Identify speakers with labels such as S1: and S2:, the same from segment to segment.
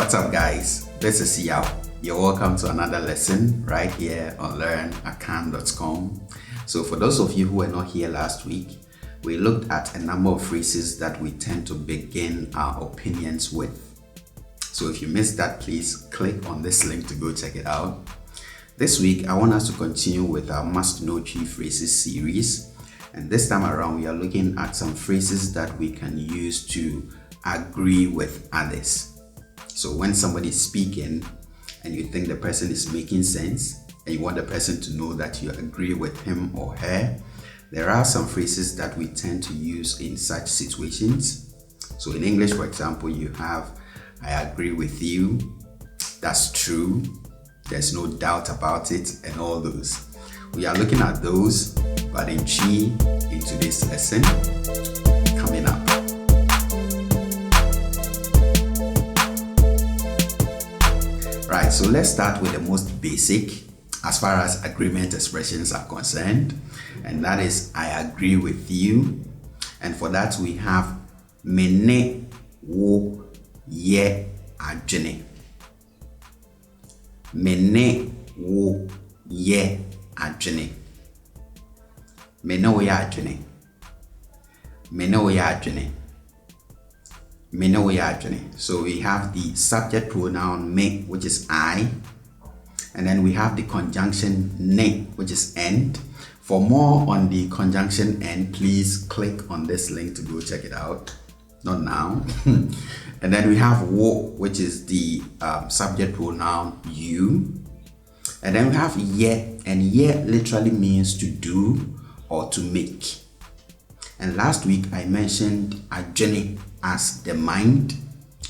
S1: What's up, guys? This is Yao. You're welcome to another lesson right here on LEARNAKAN.com. So for those of you who were not here last week, we looked at a number of phrases that we tend to begin our opinions with. So if you missed that, please click on this link to go check it out. This week, I want us to continue with our must-know key phrases series. And this time around, we are looking at some phrases that we can use to agree with others. So when somebody is speaking and you think the person is making sense and you want the person to know that you agree with him or her, there are some phrases that we tend to use in such situations. So in English, for example, you have, I agree with you, that's true, there's no doubt about it, and all those. We are looking at those, but in Chi, in today's lesson, coming up. Right, so let's start with the most basic as far as agreement expressions are concerned, and that is I agree with you. And for that we have mene wo ye adwene. Mene wo ye adwene. Mene wo ye adwene. Mene wo ye adwene. So we have the subject pronoun me, which is I, and then we have the conjunction ne, which is and. For more on the conjunction and, please click on this link to go check it out. Not now. And then we have wo, which is the subject pronoun you. And then we have ye, and ye literally means to do or to make. And last week I mentioned adwene as the mind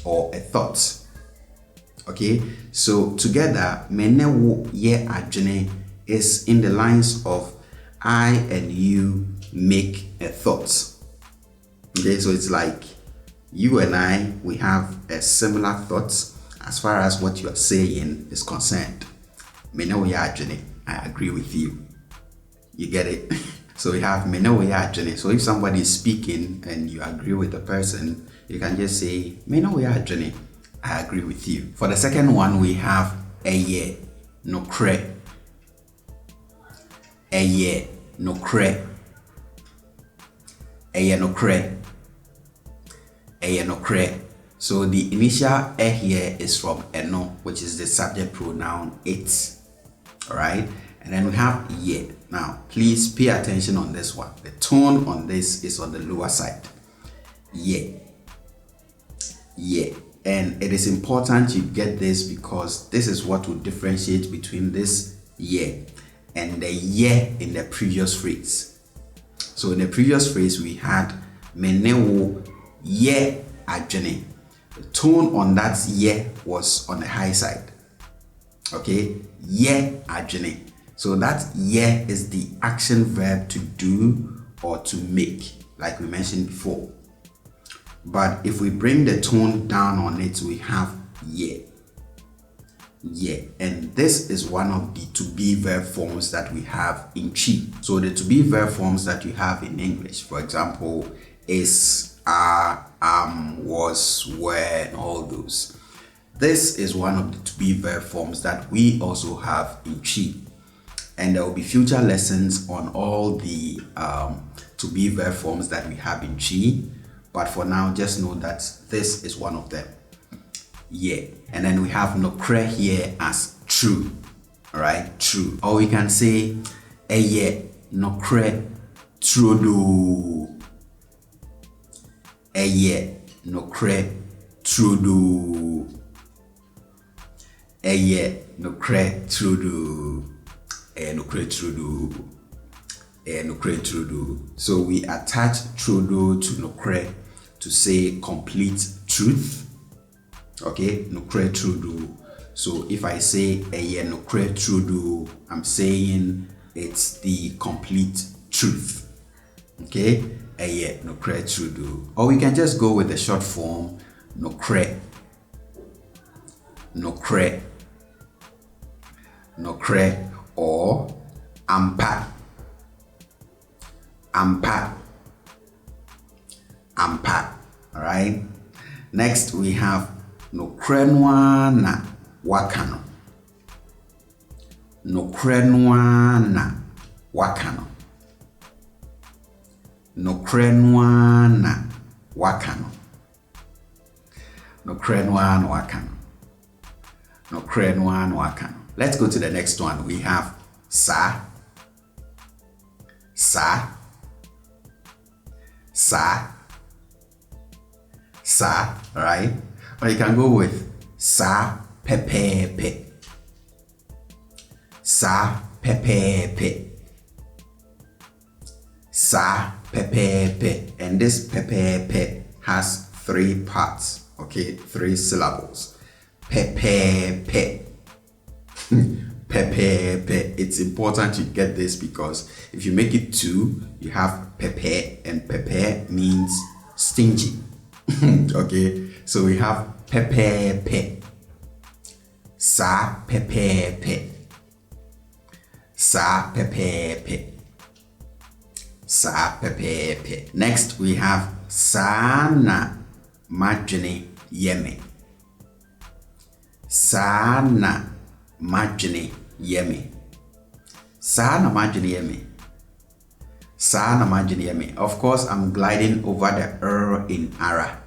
S1: or a thought. Okay, so together mene wo ye adwene is in the lines of I and you make a thought. Okay, so it's like you and I, we have a similar thought as far as what you are saying is concerned. Mene wo ye adwene, I agree with you. You get it? So we have mene wo ye adwene. So if somebody is speaking and you agree with the person, you can just say mene wo ye adwene, I agree with you. For the second one, we have eye nokre. Eye nokre. Eye nokre. Eye nokre. So the initial e here is from eno, which is the subject pronoun it. Alright? And then we have ye. Now, please pay attention on this one. The tone on this is on the lower side. Ye. Ye. And it is important you get this because this is what will differentiate between this ye and the ye in the previous phrase. So in the previous phrase, we had mene wo ye adwene. The tone on that ye was on the high side. Okay? Ye adwene. So that ye is the action verb to do or to make, like we mentioned before. But if we bring the tone down on it, we have ye. Ye. And this is one of the to be verb forms that we have in Chi. So the to be verb forms that you have in English, for example, is, are, was, were, and all those. This is one of the to be verb forms that we also have in Chi. And there will be future lessons on all the to be verb forms that we have in Chi. But for now, just know that this is one of them. Yeah. And then we have nokre here as true. Alright, true. Or we can say eye nokre trudo. Eye nokre trudo. Eye nokre trudo. So we attach trudo to nokre to say complete truth. Okay, nokre trudo. So if I say eye nokre trudo, I'm saying it's the complete truth. Okay, eye nokre trudo. Or we can just go with the short form nokre. Nokre. Nokre. Or ampa. Ampa. Ampa. All right. Next we have Nokorɛ no ara na waka no. Nokorɛ no ara na waka no. Nokorɛ no ara na waka no. Nokorɛ no ara na waka no. Nokorɛ no ara na waka no. Let's go to the next one. We have sa. Sa. Sa. Sa, right? Or you can go with sa pepepe. Sa pepepe. Sa pepepe. And this pepepe has 3 parts, okay? 3 syllables. Pepepe. Pepepe. It's important you get this because if you make it 2, you have pepe, and pepe means stingy. Okay, so we have pepepe. Sa pepepe. Sa pepepe. Sa pepepe. Next we have sa na madwene yeme. Sa na madwene yeme. Sa na madwene yeme. Sa na madwene yeme. Of course, I'm gliding over the in ara.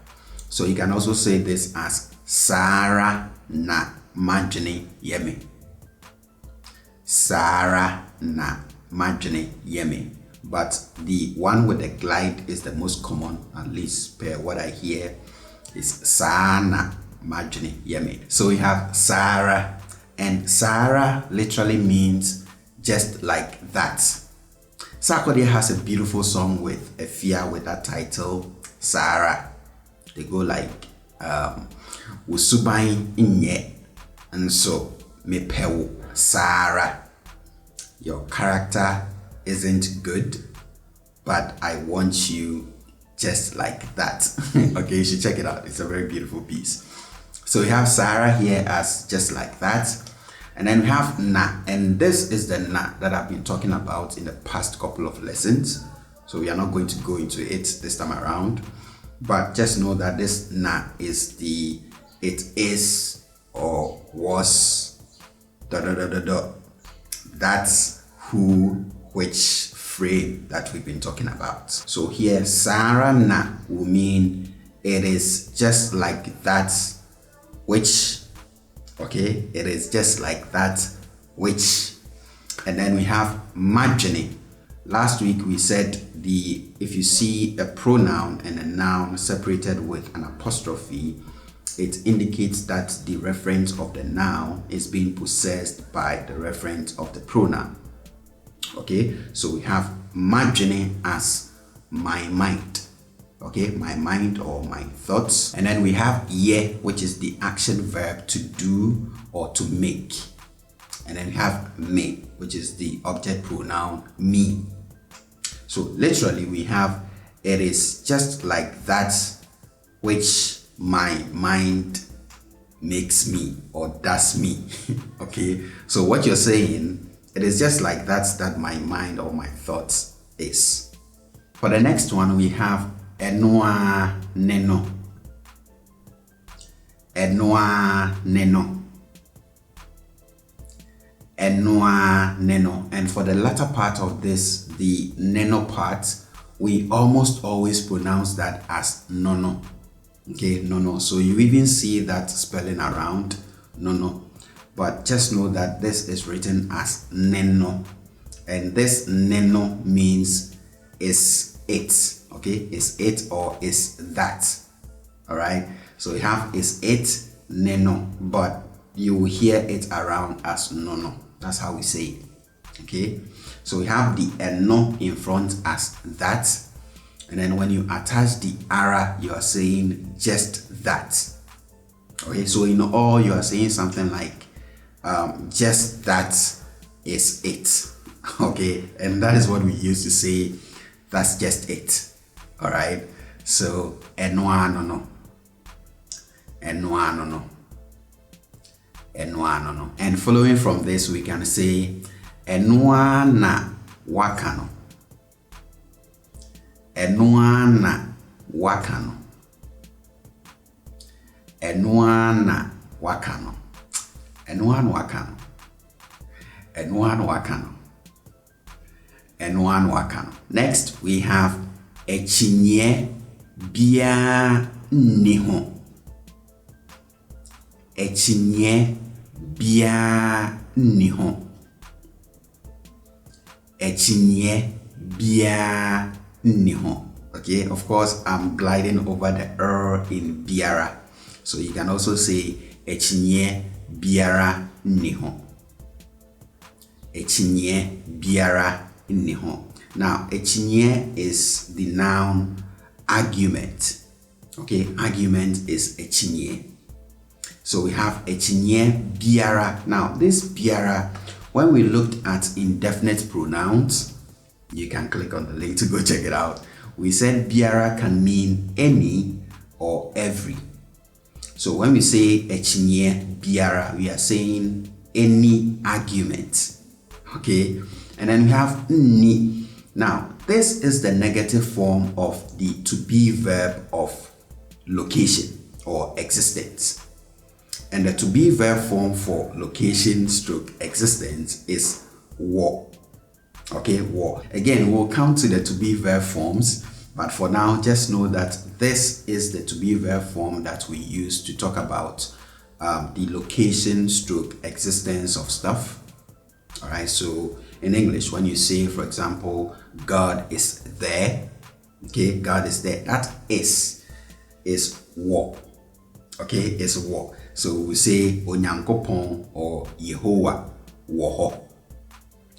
S1: So you can also say this as Sara na madwene yeme. Sara na madwene yeme. But the one with the glide is the most common, at least per what I hear, is Sana madwene yeme. So we have Sarah, and Sarah literally means just like that. Sarkodie has a beautiful song with Efia with that title, Sarah. They go like, Usubai inye, and so mepewo Sarah. Your character isn't good, but I want you just like that. Okay, you should check it out. It's a very beautiful piece. So we have Sarah here as just like that. And then we have na, and this is the na that I've been talking about in the past couple of lessons. So we are not going to go into it this time around, but just know that this na is the it is or was that's who, which frame that we've been talking about. So here Sarah na will mean it is just like that which, okay, it is just like that which. And then we have madwene. Last week we said if you see a pronoun and a noun separated with an apostrophe, it indicates that the reference of the noun is being possessed by the reference of the pronoun. Okay, so we have madwene as my mind. Okay, my mind or my thoughts. And then we have ye, which is the action verb to do or to make. And then we have me, which is the object pronoun me. So literally we have it is just like that which my mind makes me or does me. Okay, so what you're saying, it is just like that my mind or my thoughts is. For the next one we have Enwa neno. Enwa neno. Enwa neno. And for the latter part of this, the neno part, we almost always pronounce that as nono. Okay, nono. So you even see that spelling around, nono. But just know that this is written as neno. And this neno means is it. Okay, is it or is that. All right, so we have is it, neno, but you will hear it around as nono. That's how we say it. Okay, so we have the eno in front as that, and then when you attach the ara, you are saying just that. Okay, so in all you are saying something like just that is it. Okay, and that is what we used to say, that's just it. All right, so enwa nono, enwa nono, enwa nono. And following from this, we can say enwa na wakano, enwa na wakano, Enuana wakano. Enuana wakano. Enuana wakano. Enuana wakano. Next, we have echinye bia niho. Echinye bia niho. Echinye bia niho. Okay, of course, I'm gliding over the in biara. So you can also say echinye biara niho. Echinye biara niho. Now, echinye is the noun argument. Okay, argument is echinye. So we have echinye biara. Now, this biara, when we looked at indefinite pronouns, you can click on the link to go check it out. We said biara can mean any or every. So when we say echinye biara, we are saying any argument. Okay, and then we have ni. Now, this is the negative form of the to be verb of location or existence. And the to be verb form for location stroke existence is wo. Okay, wo. Again, we'll come to the to be verb forms, but for now, just know that this is the to be verb form that we use to talk about the location stroke existence of stuff. All right, so in English, when you say, for example, God is there, okay, God is there, that is wo. Okay, is wo. So we say Onyankopon or Yehovah woho.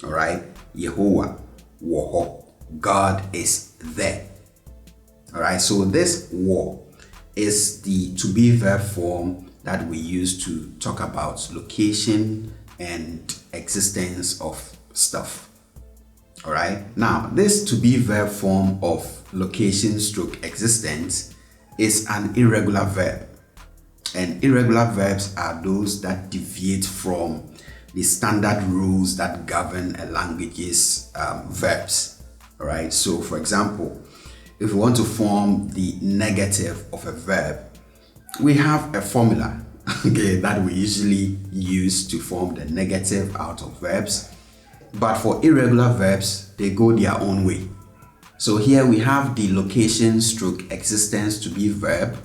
S1: All right, Yehovah woho. God is there. All right, so this wo is the to be verb form that we use to talk about location and existence of stuff. All right, now this to be verb form of location stroke existence is an irregular verb. And irregular verbs are those that deviate from the standard rules that govern a language's verbs. All right, so for example, if we want to form the negative of a verb, we have a formula, okay, that we usually use to form the negative out of verbs. But for irregular verbs, they go their own way. So here we have the location stroke existence to be verb.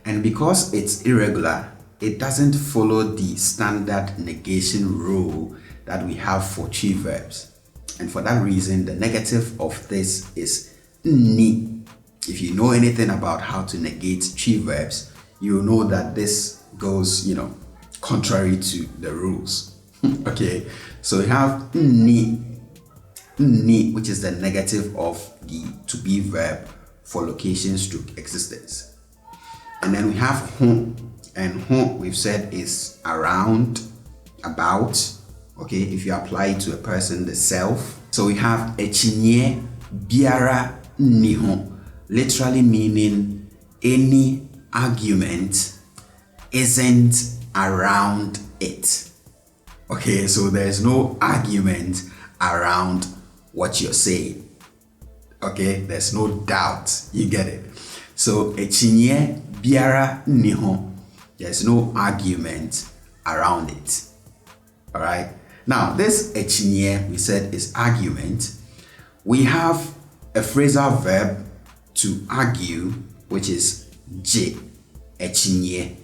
S1: And because it's irregular, it doesn't follow the standard negation rule that we have for TWI verbs. And for that reason, the negative of this is ni. If you know anything about how to negate TWI verbs, you know that this goes, contrary to the rules. Okay, so we have ni, which is the negative of the to be verb for location stroke existence. And then we have hon, and hon we've said is around, about. Okay, if you apply it to a person, the self. So we have echinye biara ni hon, literally meaning any argument isn't around it. Okay, so there's no argument around what you're saying. Okay, there's no doubt. You get it. So echinye biara ni hon, there's no argument around it. All right. Now this echinye we said is argument. We have a phrasal verb to argue, which is je echinye.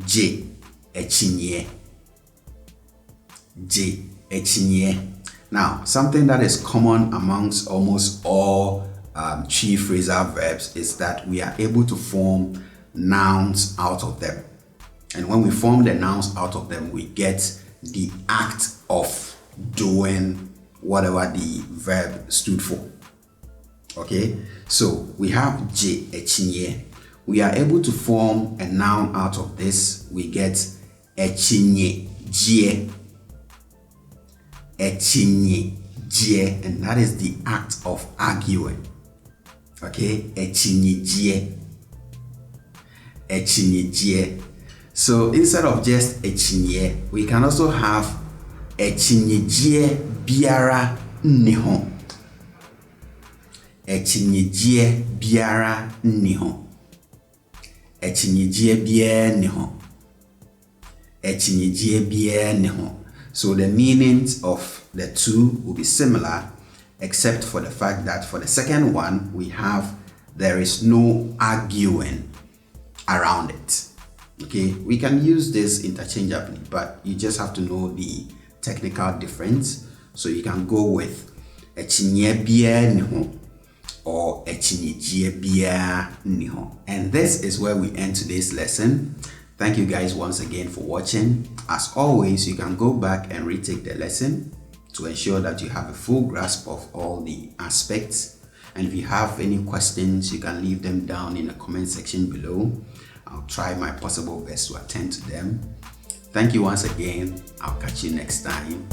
S1: Je echinye. Je echinye. Now, something that is common amongst almost all TWI phrasal verbs is that we are able to form nouns out of them. And when we form the nouns out of them, we get the act of doing whatever the verb stood for. Okay, so we have je echinye. We are able to form a noun out of this. We get echinye je. Echinye je, and that is the act of arguing. Okay, echinye je. Echinye je. So instead of just echinye, we can also have echinye je biara ni hon. Echinye je biara ni hon. Echinyejie biara ni ho. Echinyejie biara ni ho. So the meanings of the two will be similar, except for the fact that for the second one, we have there is no arguing around it. Okay, we can use this interchangeably, but you just have to know the technical difference. So you can go with echinye biara ni ho or echinyejie biara ni ho. And this is where we end today's lesson. Thank you guys once again for watching. As always, you can go back and retake the lesson to ensure that you have a full grasp of all the aspects. And if you have any questions, you can leave them down in the comment section below. I'll try my possible best to attend to them. Thank you once again. I'll catch you next time.